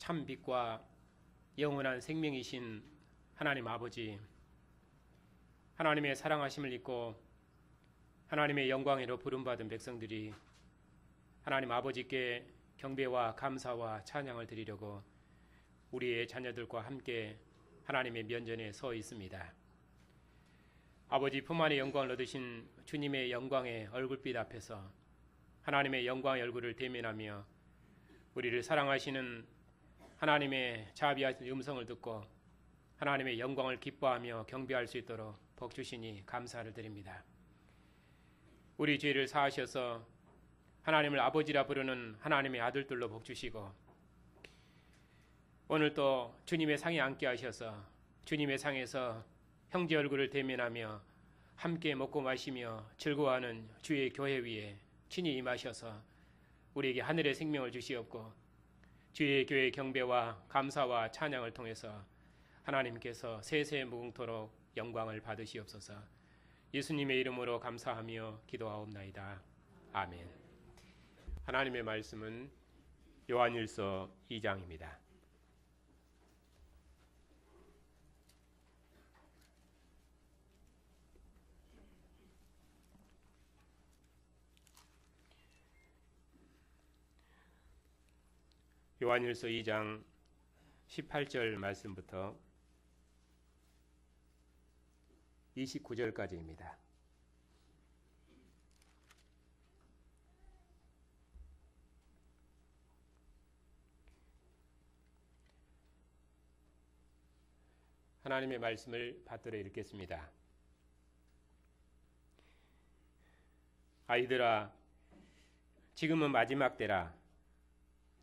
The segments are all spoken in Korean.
참 빛과 영원한 생명이신 하나님 아버지, 하나님의 사랑하심을 입고 하나님의 영광으로 부름받은 백성들이 하나님 아버지께 경배와 감사와 찬양을 드리려고 우리의 자녀들과 함께 하나님의 면전에 서 있습니다. 아버지 품 안의 영광을 얻으신 주님의 영광의 얼굴빛 앞에서 하나님의 영광의 얼굴을 대면하며 우리를 사랑하시는 하나님의 자비하신 음성을 듣고 하나님의 영광을 기뻐하며 경배할 수 있도록 복 주시니 감사를 드립니다. 우리 죄를 사하셔서 하나님을 아버지라 부르는 하나님의 아들들로 복 주시고 오늘 또 주님의 상에 앉게 하셔서 주님의 상에서 형제 얼굴을 대면하며 함께 먹고 마시며 즐거워하는 주의 교회 위에 친히 임하셔서 우리에게 하늘의 생명을 주시옵고 주의 교회 경배와 감사와 찬양을 통해서 하나님께서 세세 무궁토록 영광을 받으시옵소서. 예수님의 이름으로 감사하며 기도하옵나이다. 아멘. 하나님의 말씀은 요한일서 2장입니다. 요한일서 2장 18절 말씀부터 29절까지입니다. 하나님의 말씀을 받들어 읽겠습니다. 아이들아, 지금은 마지막 때라.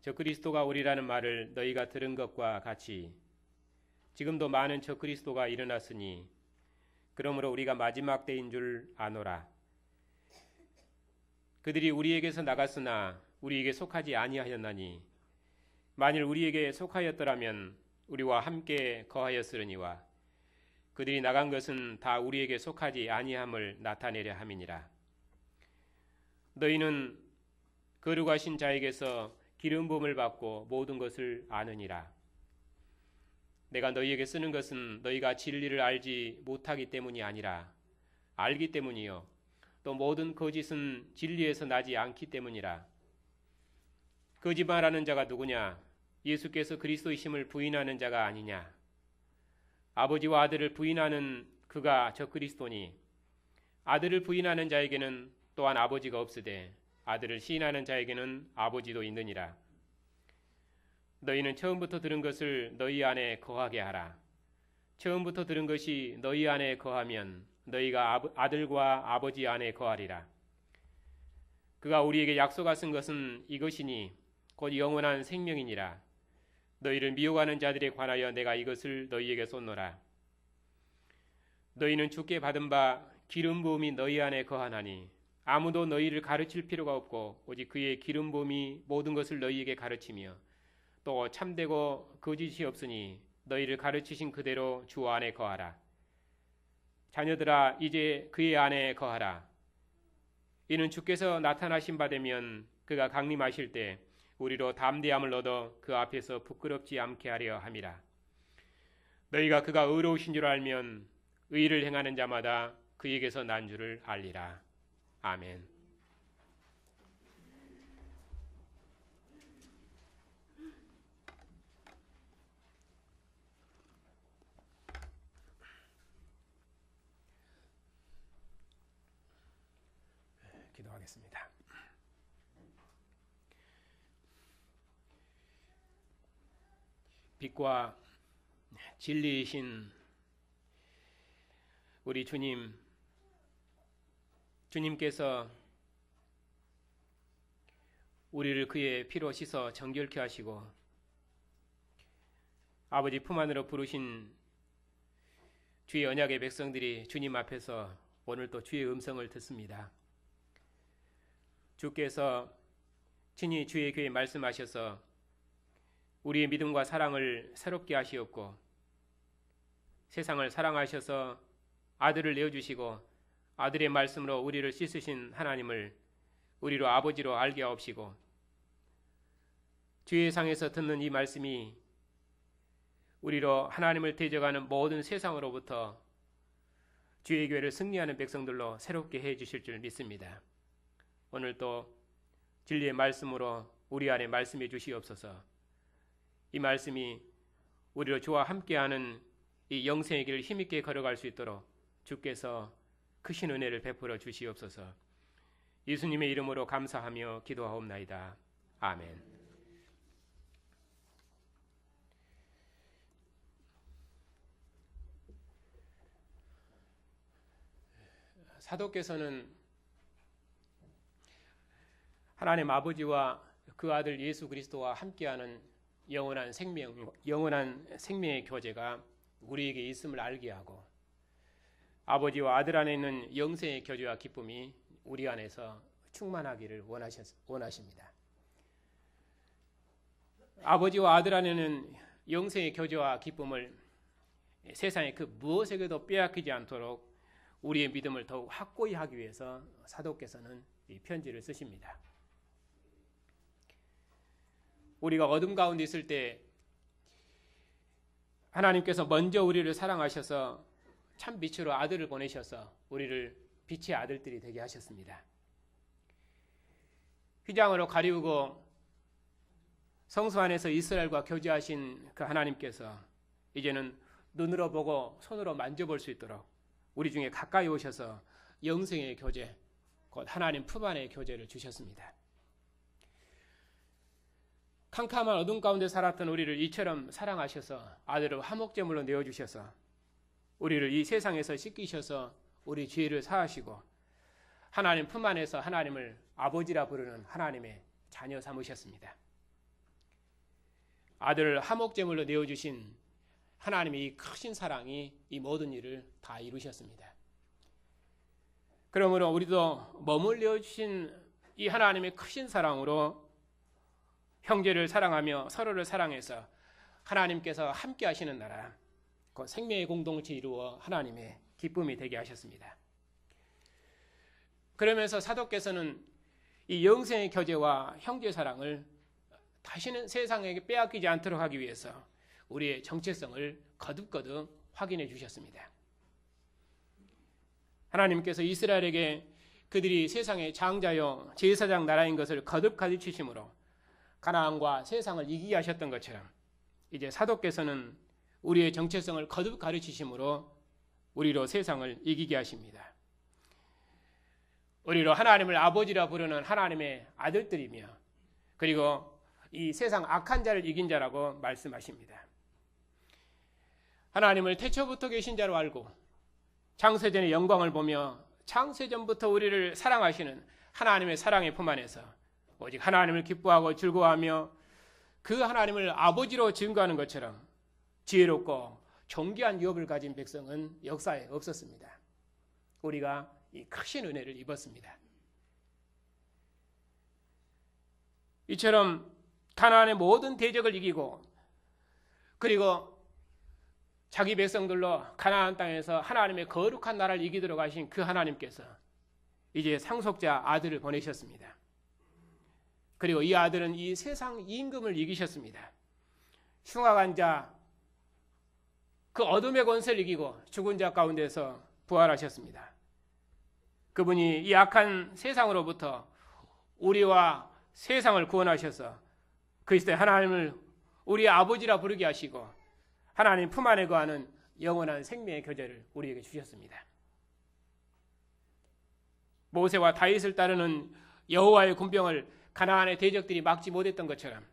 저 그리스도가 오리라는 말을 너희가 들은 것과 같이 지금도 많은 저 그리스도가 일어났으니 그러므로 우리가 마지막 때인 줄 아노라. 그들이 우리에게서 나갔으나 우리에게 속하지 아니하였나니 만일 우리에게 속하였더라면 우리와 함께 거하였으려니와 그들이 나간 것은 다 우리에게 속하지 아니함을 나타내려 함이니라. 너희는 거룩하신 자에게서 기름 부음을 받고 모든 것을 아느니라. 내가 너희에게 쓰는 것은 너희가 진리를 알지 못하기 때문이 아니라 알기 때문이요 또 모든 거짓은 진리에서 나지 않기 때문이라. 거짓말하는 자가 누구냐? 예수께서 그리스도이심을 부인하는 자가 아니냐? 아버지와 아들을 부인하는 그가 저 그리스도니 아들을 부인하는 자에게는 또한 아버지가 없으되 아들을 시인하는 자에게는 아버지도 있느니라. 너희는 처음부터 들은 것을 너희 안에 거하게 하라. 처음부터 들은 것이 너희 안에 거하면 너희가 아들과 아버지 안에 거하리라. 그가 우리에게 약속하신 것은 이것이니 곧 영원한 생명이니라. 너희를 미워하는 자들에 관하여 내가 이것을 너희에게 쏟노라. 너희는 주께 받은 바 기름 부음이 너희 안에 거하나니 아무도 너희를 가르칠 필요가 없고 오직 그의 기름 부음이 모든 것을 너희에게 가르치며 또 참되고 거짓이 없으니 너희를 가르치신 그대로 주 안에 거하라. 자녀들아, 이제 그의 안에 거하라. 이는 주께서 나타나신 바 되면 그가 강림하실 때 우리로 담대함을 얻어 그 앞에서 부끄럽지 않게 하려 함이라. 너희가 그가 의로우신 줄 알면 의를 행하는 자마다 그에게서 난 줄을 알리라. 아멘. 기도하겠습니다. 빛과 진리이신 우리 주님께서 우리를 그의 피로 씻어 정결케 하시고 아버지 품 안으로 부르신 주의 언약의 백성들이 주님 앞에서 오늘 또 주의 음성을 듣습니다. 주께서 친히 주의 교회에 말씀하셔서 우리의 믿음과 사랑을 새롭게 하시옵고 세상을 사랑하셔서 아들을 내어주시고 아들의 말씀으로 우리를 씻으신 하나님을 우리로 아버지로 알게 하옵시고 주의상에서 듣는 이 말씀이 우리로 하나님을 대적하는 모든 세상으로부터 주의 교회를 승리하는 백성들로 새롭게 해 주실 줄 믿습니다. 오늘 또 진리의 말씀으로 우리 안에 말씀해 주시옵소서. 이 말씀이 우리로 주와 함께하는 이 영생의 길을 힘있게 걸어갈 수 있도록 주께서 크신 은혜를 베풀어 주시옵소서. 예수님의 이름으로 감사하며 기도하옵나이다. 아멘. 사도께서는 하나님 아버지와 그 아들 예수 그리스도와 함께하는 영원한 생명의 교제가 우리에게 있음을 알게 하고 아버지와 아들 안에 있는 영생의 교제와 기쁨이 우리 안에서 충만하기를 원하십니다. 아버지와 아들 안에는 영생의 교제와 기쁨을 세상의 그 무엇에게도 빼앗기지 않도록 우리의 믿음을 더욱 확고히 하기 위해서 사도께서는 이 편지를 쓰십니다. 우리가 어둠 가운데 있을 때 하나님께서 먼저 우리를 사랑하셔서 참 빛으로 아들을 보내셔서 우리를 빛의 아들들이 되게 하셨습니다. 휘장으로 가리우고 성소 안에서 이스라엘과 교제하신 그 하나님께서 이제는 눈으로 보고 손으로 만져볼 수 있도록 우리 중에 가까이 오셔서 영생의 교제, 곧 하나님 품 안의 교제를 주셨습니다. 캄캄한 어둠 가운데 살았던 우리를 이처럼 사랑하셔서 아들을 화목제물로 내어주셔서 우리를 이 세상에서 씻기셔서 우리 죄를 사하시고 하나님 품 안에서 하나님을 아버지라 부르는 하나님의 자녀 삼으셨습니다. 아들을 화목제물로 내어주신 하나님의 이 크신 사랑이 이 모든 일을 다 이루셨습니다. 그러므로 우리도 머물러 주신 이 하나님의 크신 사랑으로 형제를 사랑하며 서로를 사랑해서 하나님께서 함께 하시는 나라, 그 생명의 공동체 이루어 하나님의 기쁨이 되게 하셨습니다. 그러면서 사도께서는 이 영생의 교제와 형제 사랑을 다시는 세상에게 빼앗기지 않도록 하기 위해서 우리의 정체성을 거듭거듭 확인해 주셨습니다. 하나님께서 이스라엘에게 그들이 세상의 장자요 제사장 나라인 것을 거듭 가르치심으로 가나안과 세상을 이기게 하셨던 것처럼 이제 사도께서는 우리의 정체성을 거듭 가르치심으로 우리로 세상을 이기게 하십니다. 우리로 하나님을 아버지라 부르는 하나님의 아들들이며 그리고 이 세상 악한 자를 이긴 자라고 말씀하십니다. 하나님을 태초부터 계신 자로 알고 창세전의 영광을 보며 창세전부터 우리를 사랑하시는 하나님의 사랑의 품 안에서 오직 하나님을 기뻐하고 즐거워하며 그 하나님을 아버지로 증거하는 것처럼 지혜롭고 존귀한 유업을 가진 백성은 역사에 없었습니다. 우리가 이 크신 은혜를 입었습니다. 이처럼 가나안의 모든 대적을 이기고 그리고 자기 백성들로 가나안 땅에서 하나님의 거룩한 나라를 이기도록 하신 그 하나님께서 이제 상속자 아들을 보내셨습니다. 그리고 이 아들은 이 세상 임금을 이기셨습니다. 흉악한 자, 그 어둠의 권세를 이기고 죽은 자 가운데서 부활하셨습니다. 그분이 이 악한 세상으로부터 우리와 세상을 구원하셔서 그리스도의 하나님을 우리의 아버지라 부르게 하시고 하나님 품 안에 거하는 영원한 생명의 교제를 우리에게 주셨습니다. 모세와 다윗을 따르는 여호와의 군병을 가나안의 대적들이 막지 못했던 것처럼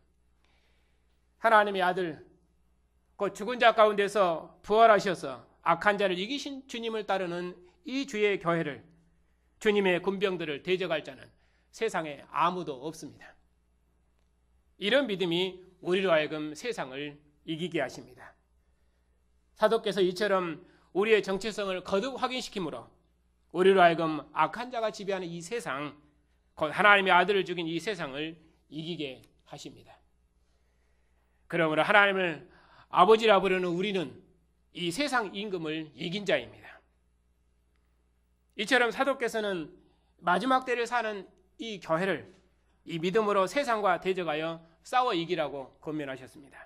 하나님의 아들 곧 죽은 자 가운데서 부활하셔서 악한 자를 이기신 주님을 따르는 이 주의 교회를 주님의 군병들을 대적할 자는 세상에 아무도 없습니다. 이런 믿음이 우리로 하여금 세상을 이기게 하십니다. 사도께서 이처럼 우리의 정체성을 거듭 확인시키므로 우리로 하여금 악한 자가 지배하는 이 세상, 곧 하나님의 아들을 죽인 이 세상을 이기게 하십니다. 그러므로 하나님을 아버지라 부르는 우리는 이 세상 임금을 이긴 자입니다. 이처럼 사도께서는 마지막 때를 사는 이 교회를 이 믿음으로 세상과 대적하여 싸워 이기라고 권면하셨습니다.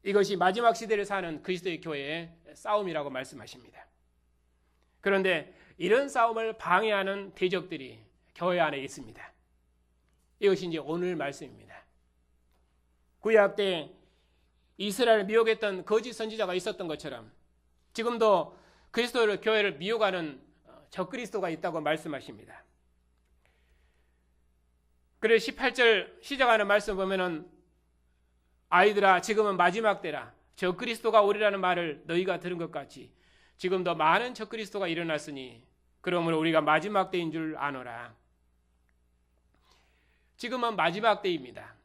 이것이 마지막 시대를 사는 그리스도의 교회의 싸움이라고 말씀하십니다. 그런데 이런 싸움을 방해하는 대적들이 교회 안에 있습니다. 이것이 이제 오늘 말씀입니다. 구약 때 이스라엘을 미혹했던 거짓 선지자가 있었던 것처럼 지금도 그리스도를 교회를 미혹하는 적그리스도가 있다고 말씀하십니다. 그래서 18절 시작하는 말씀 보면은 아이들아 지금은 마지막 때라 적그리스도가 오리라는 말을 너희가 들은 것 같이 지금도 많은 적그리스도가 일어났으니 그러므로 우리가 마지막 때인 줄 아노라. 지금은 마지막 때입니다.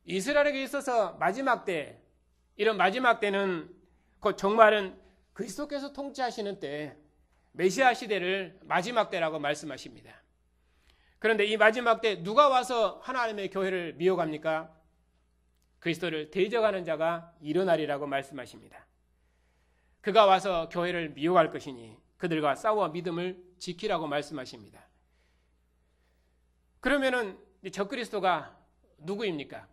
이스라엘에게 있어서 마지막 때, 이런 마지막 때는 곧 종말은 그리스도께서 통치하시는 때, 메시아 시대를 마지막 때라고 말씀하십니다. 그런데 이 마지막 때 누가 와서 하나님의 교회를 미혹합니까? 그리스도를 대적하는 자가 일어나리라고 말씀하십니다. 그가 와서 교회를 미혹할 것이니 그들과 싸워 믿음을 지키라고 말씀하십니다. 그러면은 적그리스도가 누구입니까?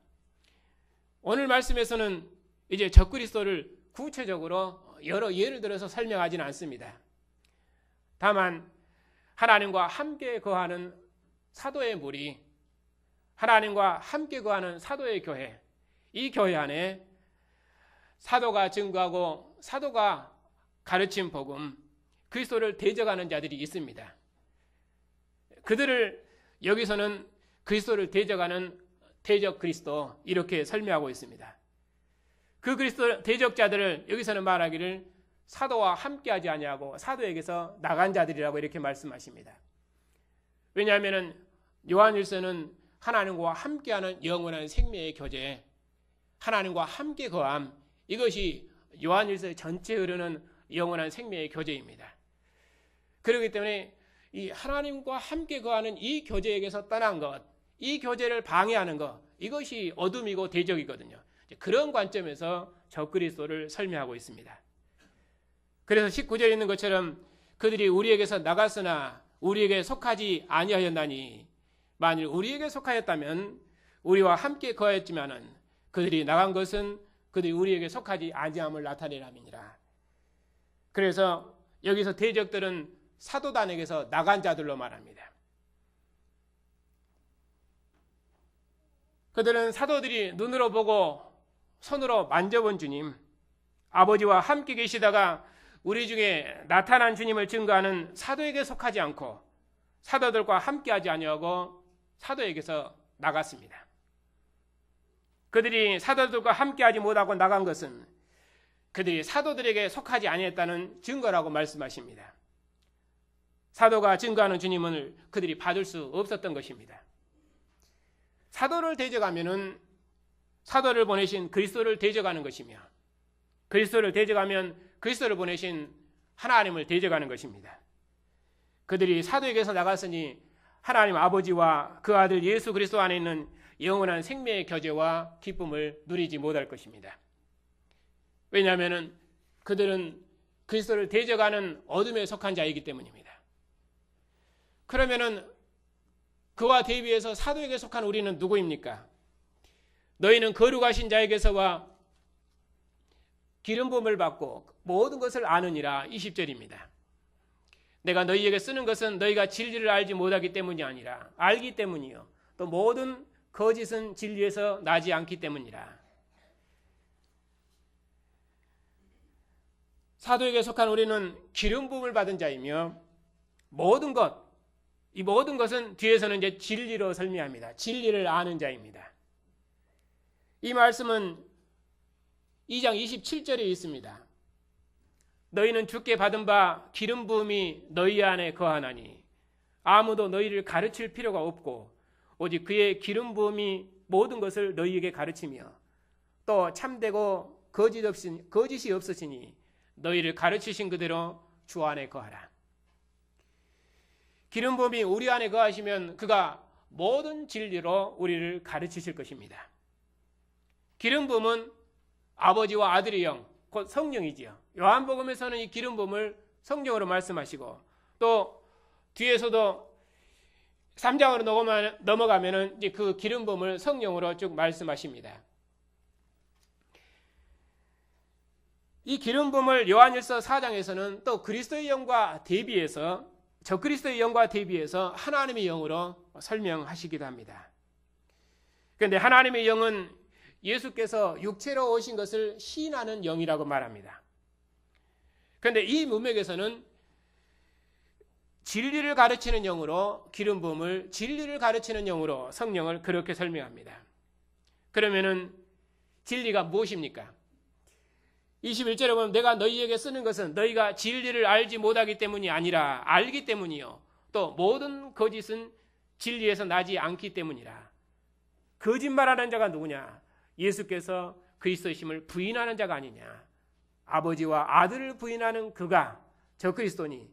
오늘 말씀에서는 이제 적그리스도를 구체적으로 여러 예를 들어서 설명하지는 않습니다. 다만 하나님과 함께 거하는 사도의 무리, 하나님과 함께 거하는 사도의 교회, 이 교회 안에 사도가 증거하고 사도가 가르친 복음, 그리스도를 대적하는 자들이 있습니다. 그들을 여기서는 그리스도를 대적하는 대적 그리스도 이렇게 설명하고 있습니다. 그 그리스도 대적자들을 여기서는 말하기를 사도와 함께하지 아니하고 사도에게서 나간 자들이라고 이렇게 말씀하십니다. 왜냐하면 요한일서는 하나님과 함께하는 영원한 생명의 교제, 하나님과 함께 거함, 이것이 요한일서 전체에 흐르는 영원한 생명의 교제입니다. 그렇기 때문에 이 하나님과 함께 거하는 이 교제에게서 떠난 것, 이 교제를 방해하는 것, 이것이 어둠이고 대적이거든요. 그런 관점에서 적그리스도를 설명하고 있습니다. 그래서 19절에 있는 것처럼 그들이 우리에게서 나갔으나 우리에게 속하지 아니하였나니 만일 우리에게 속하였다면 우리와 함께 거하였지만은 그들이 나간 것은 그들이 우리에게 속하지 아니함을 나타내람이니라. 그래서 여기서 대적들은 사도단에게서 나간 자들로 말합니다. 그들은 사도들이 눈으로 보고 손으로 만져본 주님, 아버지와 함께 계시다가 우리 중에 나타난 주님을 증거하는 사도에게 속하지 않고 사도들과 함께하지 아니하고 사도에게서 나갔습니다. 그들이 사도들과 함께하지 못하고 나간 것은 그들이 사도들에게 속하지 아니했다는 증거라고 말씀하십니다. 사도가 증거하는 주님을 그들이 받을 수 없었던 것입니다. 사도를 대적하면은 사도를 보내신 그리스도를 대적하는 것이며 그리스도를 대적하면 그리스도를 보내신 하나님을 대적하는 것입니다. 그들이 사도에게서 나갔으니 하나님 아버지와 그 아들 예수 그리스도 안에 있는 영원한 생명의 교제와 기쁨을 누리지 못할 것입니다. 왜냐하면 그들은 그리스도를 대적하는 어둠에 속한 자이기 때문입니다. 그러면은 그와 대비해서 사도에게 속한 우리는 누구입니까? 너희는 거룩하신 자에게서와 기름 부음을 받고 모든 것을 아느니라. 20절입니다. 내가 너희에게 쓰는 것은 너희가 진리를 알지 못하기 때문이 아니라 알기 때문이요 또 모든 거짓은 진리에서 나지 않기 때문이라. 사도에게 속한 우리는 기름 부음을 받은 자이며 모든 것, 이 모든 것은 뒤에서는 이제 진리로 설명합니다. 진리를 아는 자입니다. 이 말씀은 2장 27절에 있습니다. 너희는 주께 받은 바 기름 부음이 너희 안에 거하나니 아무도 너희를 가르칠 필요가 없고 오직 그의 기름 부음이 모든 것을 너희에게 가르치며 또 참되고 거짓이 없으시니 너희를 가르치신 그대로 주 안에 거하라. 기름 부음이 우리 안에 거하시면 그가 모든 진리로 우리를 가르치실 것입니다. 기름 부음은 아버지와 아들의 영, 곧 성령이지요. 요한복음에서는 이 기름 부음을 성령으로 말씀하시고 또 뒤에서도 3장으로 넘어가면은 이제 그 기름 부음을 성령으로 쭉 말씀하십니다. 이 기름 부음을 요한일서 4장에서는 또 그리스도의 영과 대비해서 적그리스도의 영과 대비해서 하나님의 영으로 설명하시기도 합니다. 그런데 하나님의 영은 예수께서 육체로 오신 것을 시인하는 영이라고 말합니다. 그런데 이 문맥에서는 진리를 가르치는 영으로 기름 부음을 진리를 가르치는 영으로 성령을 그렇게 설명합니다. 그러면은 진리가 무엇입니까? 21절에 보면 내가 너희에게 쓰는 것은 너희가 진리를 알지 못하기 때문이 아니라 알기 때문이요. 또 모든 거짓은 진리에서 나지 않기 때문이라. 거짓말하는 자가 누구냐? 예수께서 그리스도이심을 부인하는 자가 아니냐. 아버지와 아들을 부인하는 그가 저 그리스도니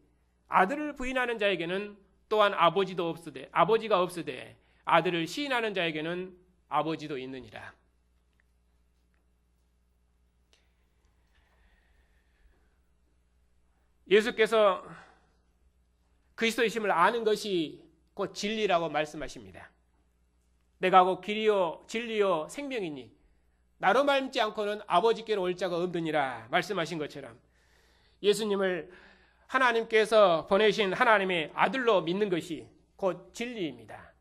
아들을 부인하는 자에게는 또한 아버지가 없으되 아들을 시인하는 자에게는 아버지도 있느니라. 예수께서 그리스도이심을 아는 것이 곧 진리라고 말씀하십니다. 내가 곧 길이요 진리요 생명이니 나로 말미암지 않고는 아버지께로 올 자가 없느니라 말씀하신 것처럼 예수님을 하나님께서 보내신 하나님의 아들로 믿는 것이 곧 진리입니다.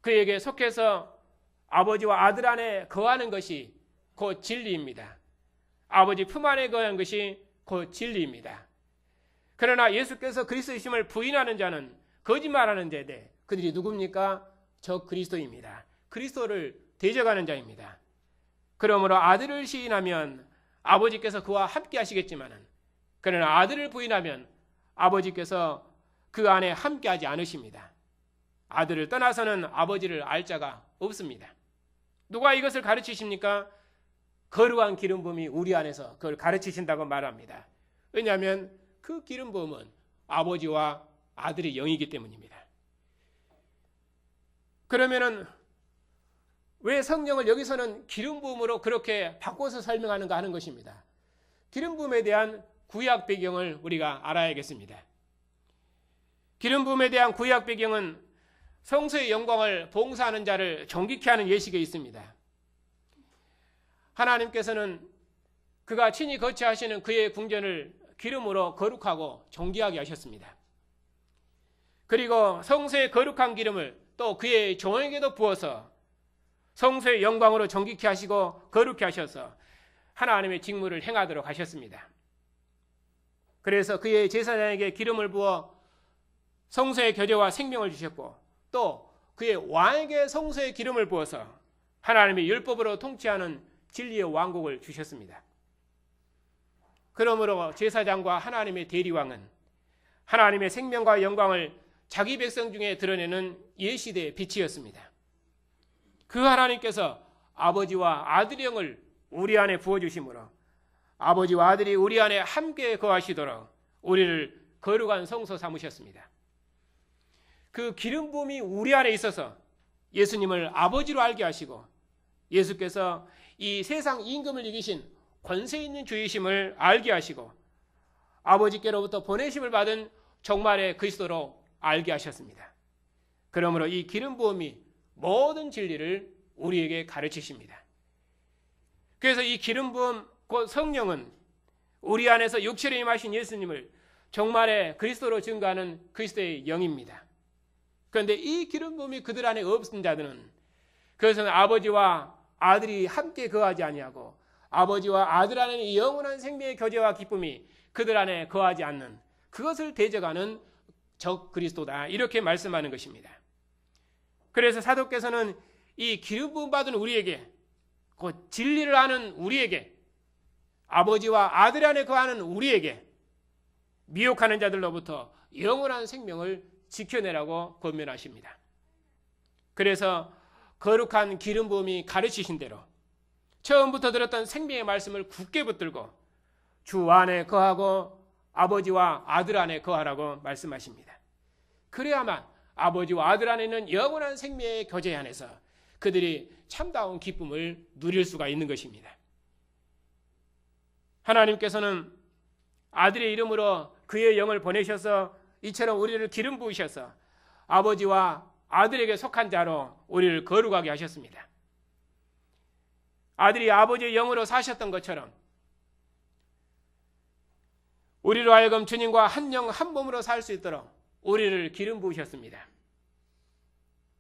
그에게 속해서 아버지와 아들 안에 거하는 것이 곧 진리입니다. 아버지 품 안에 거하는 것이 곧 진리입니다. 그러나 예수께서 그리스도이심을 부인하는 자는 거짓말하는 자들, 그들이 누굽니까? 저 그리스도입니다. 그리스도를 대적하는 자입니다. 그러므로 아들을 시인하면 아버지께서 그와 함께 하시겠지만은 그러나 아들을 부인하면 아버지께서 그 안에 함께 하지 않으십니다. 아들을 떠나서는 아버지를 알 자가 없습니다. 누가 이것을 가르치십니까? 거룩한 기름 부음이 우리 안에서 그걸 가르치신다고 말합니다. 왜냐하면 그 기름 부음은 아버지와 아들의 영이기 때문입니다. 그러면은 왜 성령을 여기서는 기름 부음으로 그렇게 바꿔서 설명하는가 하는 것입니다. 기름 부음에 대한 구약 배경을 우리가 알아야겠습니다. 기름 부음에 대한 구약 배경은 성소의 영광을 봉사하는 자를 정직케 하는 예식에 있습니다. 하나님께서는 그가 친히 거처하시는 그의 궁전을 기름으로 거룩하고 정결하게 하셨습니다. 그리고 성소의 거룩한 기름을 또 그의 종에게도 부어서 성소의 영광으로 정결케 하시고 거룩케 하셔서 하나님의 직무를 행하도록 하셨습니다. 그래서 그의 제사장에게 기름을 부어 성소의 교제와 생명을 주셨고 또 그의 왕에게 성소의 기름을 부어서 하나님의 율법으로 통치하는 진리의 왕국을 주셨습니다. 그러므로 제사장과 하나님의 대리왕은 하나님의 생명과 영광을 자기 백성 중에 드러내는 예시대의 빛이었습니다. 그 하나님께서 아버지와 아들의 영을 우리 안에 부어주심으로 아버지와 아들이 우리 안에 함께 거하시도록 우리를 거룩한 성소 삼으셨습니다. 그 기름 부음이 우리 안에 있어서 예수님을 아버지로 알게 하시고 예수께서 이 세상 임금을 이기신 권세 있는 주이심을 알게 하시고 아버지께로부터 보내심을 받은 정말의 그리스도로 알게 하셨습니다. 그러므로 이 기름 부음이 모든 진리를 우리에게 가르치십니다. 그래서 이 기름 부음 곧 성령은 우리 안에서 육체로 임하신 예수님을 정말의 그리스도로 증거하는 그리스도의 영입니다. 그런데 이 기름 부음이 그들 안에 없은 자들은 그것은 아버지와 아들이 함께 거하지 아니하고 아버지와 아들 안에는 영원한 생명의 교제와 기쁨이 그들 안에 거하지 않는 그것을 대적하는 적 그리스도다 이렇게 말씀하는 것입니다. 그래서 사도께서는 이 기름 부음 받은 우리에게 곧 진리를 아는 우리에게 아버지와 아들 안에 거하는 우리에게 미혹하는 자들로부터 영원한 생명을 지켜내라고 권면하십니다. 그래서 거룩한 기름 부음이 가르치신 대로 처음부터 들었던 생명의 말씀을 굳게 붙들고 주 안에 거하고 아버지와 아들 안에 거하라고 말씀하십니다. 그래야만 아버지와 아들 안에 있는 영원한 생명의 교제 안에서 그들이 참다운 기쁨을 누릴 수가 있는 것입니다. 하나님께서는 아들의 이름으로 그의 영을 보내셔서 이처럼 우리를 기름 부으셔서 아버지와 아들에게 속한 자로 우리를 거룩하게 하셨습니다. 아들이 아버지의 영으로 사셨던 것처럼 우리로 하여금 주님과 한 영 한 몸으로 살 수 있도록 우리를 기름 부으셨습니다.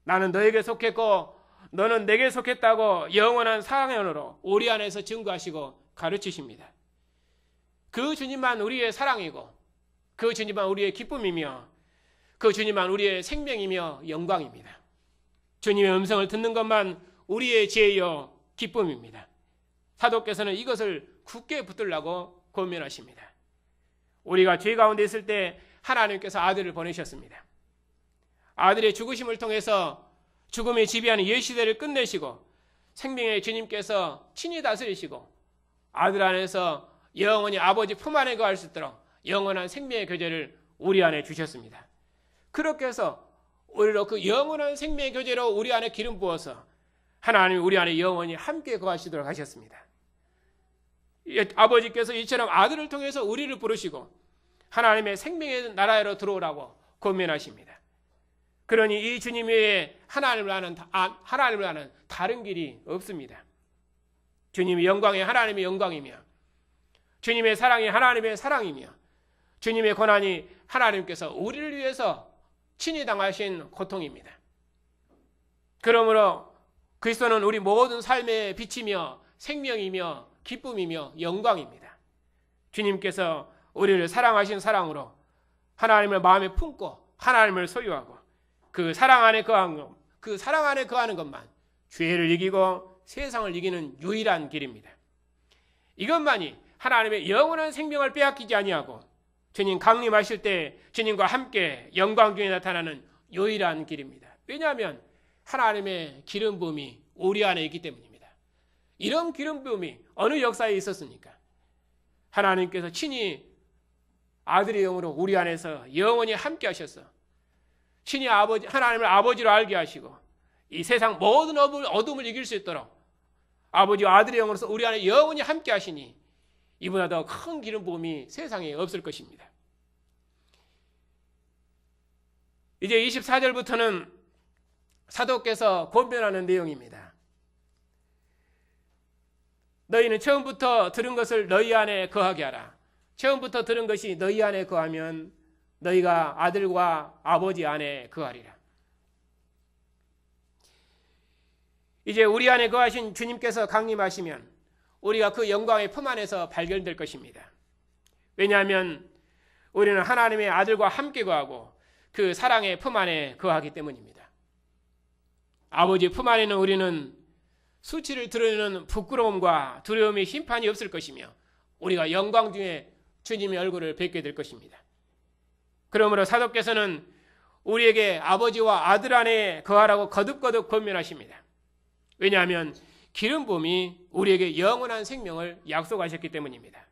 나는 너에게 속했고 너는 내게 속했다고 영원한 사랑으로 우리 안에서 증거하시고 가르치십니다. 그 주님만 우리의 사랑이고 그 주님만 우리의 기쁨이며 그 주님만 우리의 생명이며 영광입니다. 주님의 음성을 듣는 것만 우리의 지혜요 기쁨입니다. 사도께서는 이것을 굳게 붙들라고 권면하십니다. 우리가 죄 가운데 있을 때 하나님께서 아들을 보내셨습니다. 아들의 죽으심을 통해서 죽음의 지배하는 옛시대를 끝내시고 생명의 주님께서 친히 다스리시고 아들 안에서 영원히 아버지 품 안에 거할 수 있도록 영원한 생명의 교제를 우리 안에 주셨습니다. 그렇게 해서 오히려 그 영원한 생명의 교제로 우리 안에 기름 부어서 하나님이 우리 안에 영원히 함께 거하시도록 하셨습니다. 아버지께서 이처럼 아들을 통해서 우리를 부르시고 하나님의 생명의 나라로 들어오라고 권면하십니다. 그러니 이 주님 외에 하나님을 아는 다른 길이 없습니다. 주님의 영광이 하나님의 영광이며 주님의 사랑이 하나님의 사랑이며 주님의 고난이 하나님께서 우리를 위해서 친히 당하신 고통입니다. 그러므로 그리스도는 우리 모든 삶의 빛이며 생명이며 기쁨이며 영광입니다. 주님께서 우리를 사랑하신 사랑으로 하나님을 마음에 품고 하나님을 소유하고 그 사랑 안에 거하는 것만 죄를 이기고 세상을 이기는 유일한 길입니다. 이것만이 하나님의 영원한 생명을 빼앗기지 아니하고 주님 강림하실 때 주님과 함께 영광 중에 나타나는 유일한 길입니다. 왜냐하면 하나님의 기름 부음이 우리 안에 있기 때문입니다. 이런 기름 부음이 어느 역사에 있었습니까? 하나님께서 친히 아들의 영으로 우리 안에서 영원히 함께 하셔서 친히 하나님을 아버지로 알게 하시고 이 세상 모든 어둠을 이길 수 있도록 아버지와 아들의 영으로서 우리 안에 영원히 함께 하시니 이보다 더 큰 기름 부음이 세상에 없을 것입니다. 이제 24절부터는 사도께서 권면하는 내용입니다. 너희는 처음부터 들은 것을 너희 안에 거하게 하라. 처음부터 들은 것이 너희 안에 거하면 너희가 아들과 아버지 안에 거하리라. 이제 우리 안에 거하신 주님께서 강림하시면 우리가 그 영광의 품 안에서 발견될 것입니다. 왜냐하면 우리는 하나님의 아들과 함께 거하고 그 사랑의 품 안에 거하기 때문입니다. 아버지 품 안에는 우리는 수치를 드러내는 부끄러움과 두려움의 심판이 없을 것이며 우리가 영광 중에 주님의 얼굴을 뵙게 될 것입니다. 그러므로 사도께서는 우리에게 아버지와 아들 안에 거하라고 거듭거듭 권면하십니다. 왜냐하면 기름 부음이 우리에게 영원한 생명을 약속하셨기 때문입니다.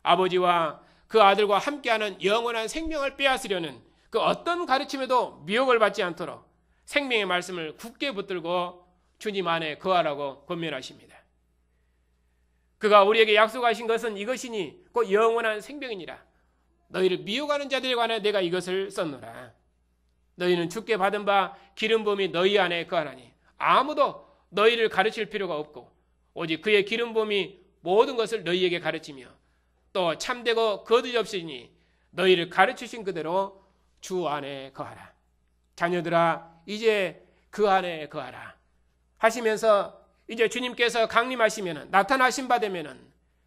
아버지와 그 아들과 함께하는 영원한 생명을 빼앗으려는 그 어떤 가르침에도 미혹을 받지 않도록 생명의 말씀을 굳게 붙들고 주님 안에 거하라고 권면하십니다. 그가 우리에게 약속하신 것은 이것이니 곧 영원한 생명이니라. 너희를 미혹하는 자들에 관해 내가 이것을 썼노라. 너희는 주께 받은 바 기름 부음이 너희 안에 거하나니 아무도 너희를 가르칠 필요가 없고 오직 그의 기름 부음이 모든 것을 너희에게 가르치며 또 참되고 거짓 없으니 너희를 가르치신 그대로 주 안에 거하라. 자녀들아 이제 그 안에 거하라 하시면서 이제 주님께서 강림하시면 나타나신 바 되면은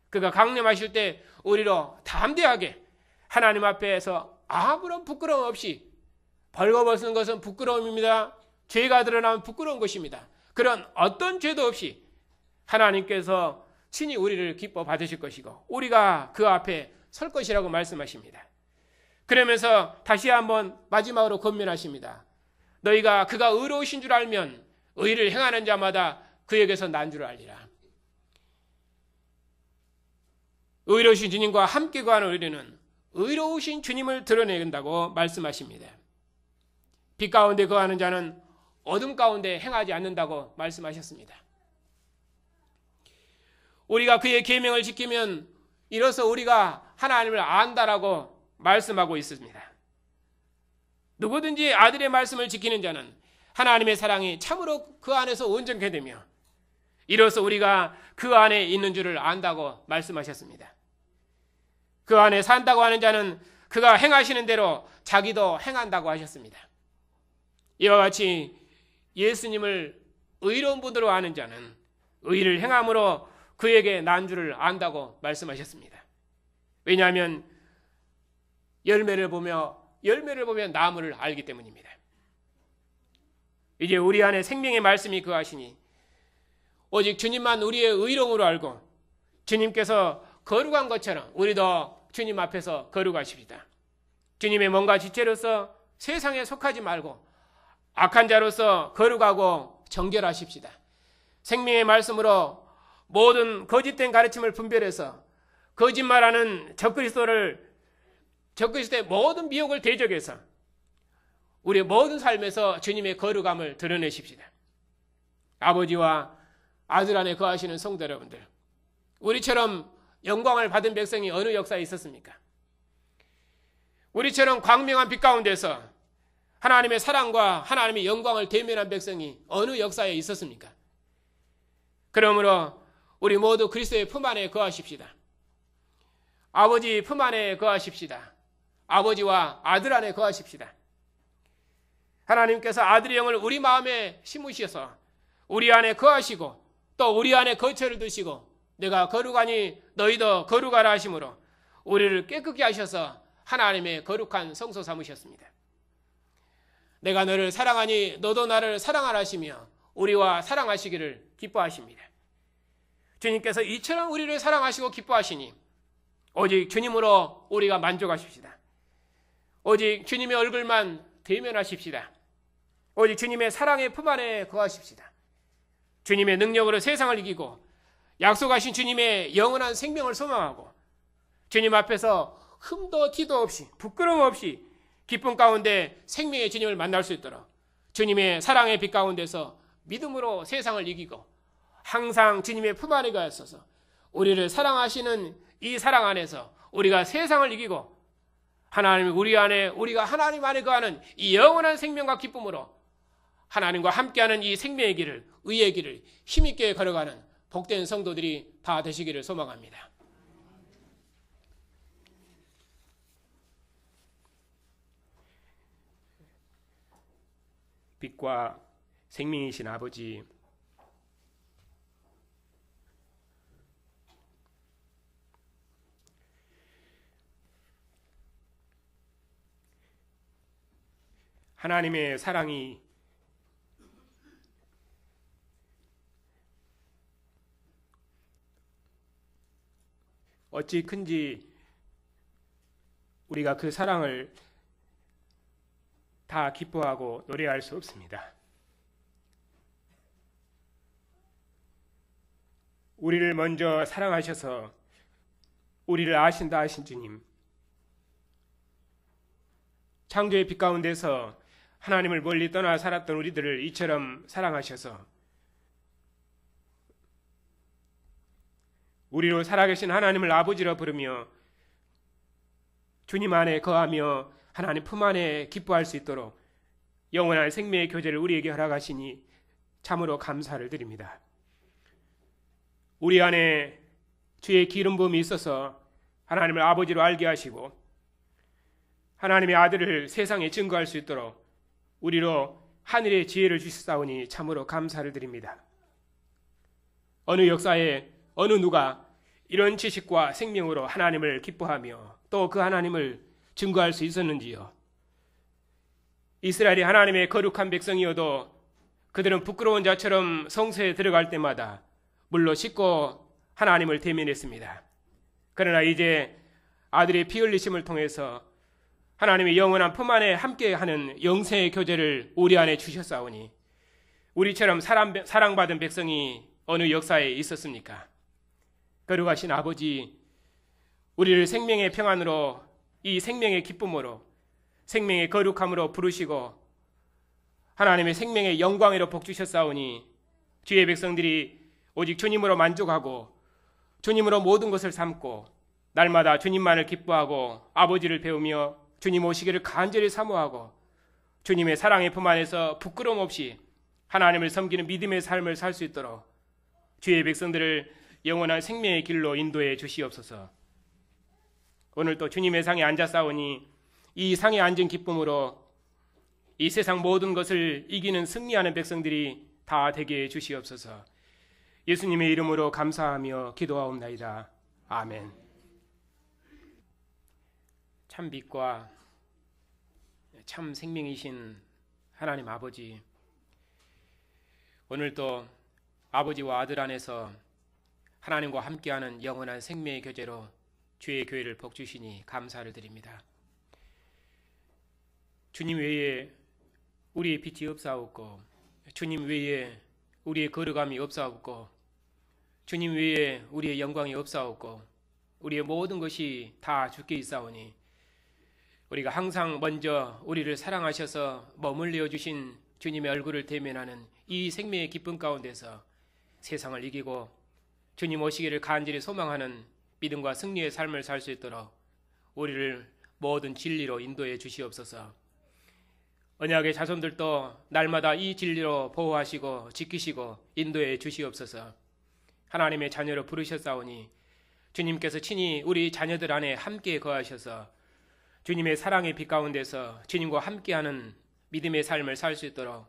그가 강림하실 때 우리로 담대하게 하나님 앞에서 아무런 부끄러움 없이 벌거벗은 것은 부끄러움입니다. 죄가 드러나면 부끄러운 것입니다. 그런 어떤 죄도 없이 하나님께서 친히 우리를 기뻐 받으실 것이고 우리가 그 앞에 설 것이라고 말씀하십니다. 그러면서 다시 한번 마지막으로 권면하십니다. 너희가 그가 의로우신 줄 알면 의를 행하는 자마다 그에게서 난 줄 알리라. 의로우신 주님과 함께 거하는 우리는 의로우신 주님을 드러낸다고 말씀하십니다. 빛 가운데 거하는 자는 어둠 가운데 행하지 않는다고 말씀하셨습니다. 우리가 그의 계명을 지키면 이로써 우리가 하나님을 안다라고 말씀하고 있습니다. 누구든지 아들의 말씀을 지키는 자는 하나님의 사랑이 참으로 그 안에서 온전케 되며 이로써 우리가 그 안에 있는 줄을 안다고 말씀하셨습니다. 그 안에 산다고 하는 자는 그가 행하시는 대로 자기도 행한다고 하셨습니다. 이와 같이 예수님을 의로운 분으로 아는 자는 의를 행함으로 그에게 난 줄을 안다고 말씀하셨습니다. 왜냐하면 열매를 보며 나무를 알기 때문입니다. 이제 우리 안에 생명의 말씀이 거하시니 오직 주님만 우리의 의로움으로 알고 주님께서 거룩한 것처럼 우리도 주님 앞에서 거룩하십니다. 주님의 몸과 지체로서 세상에 속하지 말고 악한 자로서 거룩하고 정결하십시다. 생명의 말씀으로 모든 거짓된 가르침을 분별해서 거짓말하는 적그리스도의 모든 미혹을 대적해서 우리의 모든 삶에서 주님의 거룩함을 드러내십시다. 아버지와 아들 안에 거하시는 성도 여러분들, 우리처럼 영광을 받은 백성이 어느 역사에 있었습니까? 우리처럼 광명한 빛 가운데서 하나님의 사랑과 하나님의 영광을 대면한 백성이 어느 역사에 있었습니까? 그러므로 우리 모두 그리스도의 품 안에 거하십시다. 아버지 품 안에 거하십시다. 아버지와 아들 안에 거하십시다. 하나님께서 아들의 영을 우리 마음에 심으셔서 우리 안에 거하시고 또 우리 안에 거처를 두시고 내가 거룩하니 너희도 거룩하라 하심으로 우리를 깨끗게 하셔서 하나님의 거룩한 성소 삼으셨습니다. 내가 너를 사랑하니 너도 나를 사랑하라 하시며 우리와 사랑하시기를 기뻐하십니다. 주님께서 이처럼 우리를 사랑하시고 기뻐하시니 오직 주님으로 우리가 만족하십시다. 오직 주님의 얼굴만 대면하십시다. 오직 주님의 사랑의 품 안에 거하십시다. 주님의 능력으로 세상을 이기고 약속하신 주님의 영원한 생명을 소망하고 주님 앞에서 흠도 티도 없이 부끄러움 없이 기쁨 가운데 생명의 주님을 만날 수 있도록 주님의 사랑의 빛 가운데서 믿음으로 세상을 이기고 항상 주님의 품 안에 가있어서 우리를 사랑하시는 이 사랑 안에서 우리가 세상을 이기고 우리가 하나님 안에 거하는 이 영원한 생명과 기쁨으로 하나님과 함께하는 이 생명의 길을, 의의 길을 힘있게 걸어가는 복된 성도들이 다 되시기를 소망합니다. 빛과 생명이신 아버지, 하나님의 사랑이 어찌 큰지 우리가 그 사랑을 다 기뻐하고 노래할 수 없습니다. 우리를 먼저 사랑하셔서 우리를 아신다 하신 주님, 창조의 빛 가운데서 하나님을 멀리 떠나 살았던 우리들을 이처럼 사랑하셔서 우리로 살아계신 하나님을 아버지로 부르며 주님 안에 거하며 하나님 품 안에 기뻐할 수 있도록 영원한 생명의 교제를 우리에게 허락하시니 참으로 감사를 드립니다. 우리 안에 주의 기름 부음이 있어서 하나님을 아버지로 알게 하시고 하나님의 아들을 세상에 증거할 수 있도록 우리로 하늘의 지혜를 주시사오니 참으로 감사를 드립니다. 어느 역사에 어느 누가 이런 지식과 생명으로 하나님을 기뻐하며 또 그 하나님을 증거할 수 있었는지요? 이스라엘이 하나님의 거룩한 백성이어도 그들은 부끄러운 자처럼 성소에 들어갈 때마다 물로 씻고 하나님을 대면했습니다. 그러나 이제 아들의 피 흘리심을 통해서 하나님의 영원한 품 안에 함께하는 영생의 교제를 우리 안에 주셨사오니 우리처럼 사랑받은 백성이 어느 역사에 있었습니까? 거룩하신 아버지, 우리를 생명의 평안으로, 이 생명의 기쁨으로, 생명의 거룩함으로 부르시고 하나님의 생명의 영광으로 복주셨사오니 주의 백성들이 오직 주님으로 만족하고 주님으로 모든 것을 삼고 날마다 주님만을 기뻐하고 아버지를 배우며 주님 오시기를 간절히 사모하고 주님의 사랑의 품 안에서 부끄러움 없이 하나님을 섬기는 믿음의 삶을 살 수 있도록 주의 백성들을 영원한 생명의 길로 인도해 주시옵소서. 오늘 또 주님의 상에 앉았사오니 이 상에 앉은 기쁨으로 이 세상 모든 것을 이기는 승리하는 백성들이 다 되게 해 주시옵소서. 예수님의 이름으로 감사하며 기도하옵나이다. 아멘. 참 빛과 참 생명이신 하나님 아버지, 오늘도 아버지와 아들 안에서 하나님과 함께하는 영원한 생명의 교제로 주의 교회를 복주시니 감사를 드립니다. 주님 외에 우리의 빛이 없사옵고, 주님 외에 우리의 거룩함이 없사옵고, 주님 외에 우리의 영광이 없사옵고, 우리의 모든 것이 다 주께 있사오니 우리가 항상 먼저 우리를 사랑하셔서 머물러 주신 주님의 얼굴을 대면하는 이 생명의 기쁨 가운데서 세상을 이기고 주님 오시기를 간절히 소망하는 믿음과 승리의 삶을 살 수 있도록 우리를 모든 진리로 인도해 주시옵소서. 언약의 자손들도 날마다 이 진리로 보호하시고 지키시고 인도해 주시옵소서. 하나님의 자녀로 부르셨사오니 주님께서 친히 우리 자녀들 안에 함께 거하셔서 주님의 사랑의 빛 가운데서 주님과 함께하는 믿음의 삶을 살 수 있도록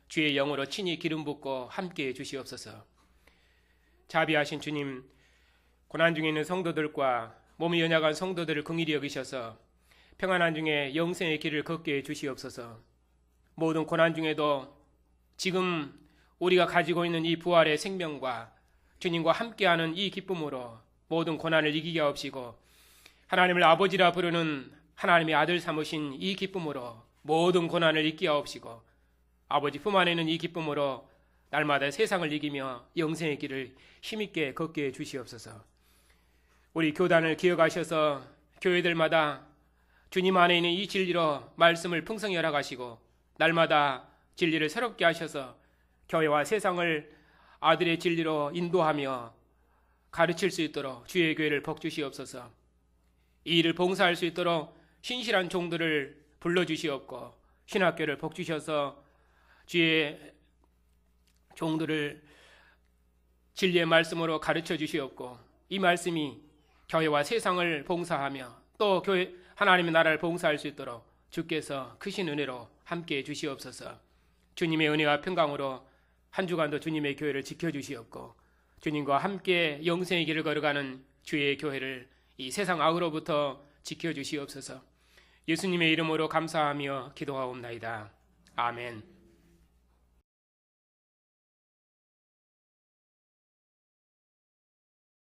주의 영으로 친히 기름 붓고 함께해 주시옵소서. 자비하신 주님, 고난 중에 있는 성도들과 몸이 연약한 성도들을 긍휼히 여기셔서 평안한 중에 영생의 길을 걷게 해 주시옵소서. 모든 고난 중에도 지금 우리가 가지고 있는 이 부활의 생명과 주님과 함께하는 이 기쁨으로 모든 고난을 이기게 하옵시고, 하나님을 아버지라 부르는 하나님의 아들 삼으신 이 기쁨으로 모든 고난을 잊게 하옵시고, 아버지 품 안에 있는 이 기쁨으로 날마다 세상을 이기며 영생의 길을 힘있게 걷게 해 주시옵소서. 우리 교단을 기억하셔서 교회들마다 주님 안에 있는 이 진리로 말씀을 풍성히 열어가시고 날마다 진리를 새롭게 하셔서 교회와 세상을 아들의 진리로 인도하며 가르칠 수 있도록 주의 교회를 복주시옵소서. 이 일을 봉사할 수 있도록 신실한 종들을 불러주시옵고 신학교를 복주셔서 주의 종들을 진리의 말씀으로 가르쳐 주시옵고 이 말씀이 교회와 세상을 봉사하며 또 교회 하나님의 나라를 봉사할 수 있도록 주께서 크신 은혜로 함께해 주시옵소서. 주님의 은혜와 평강으로 한 주간도 주님의 교회를 지켜주시옵고 주님과 함께 영생의 길을 걸어가는 주의 교회를 이 세상 악으로부터 지켜주시옵소서. 예수님의 이름으로 감사하며 기도하옵나이다. 아멘.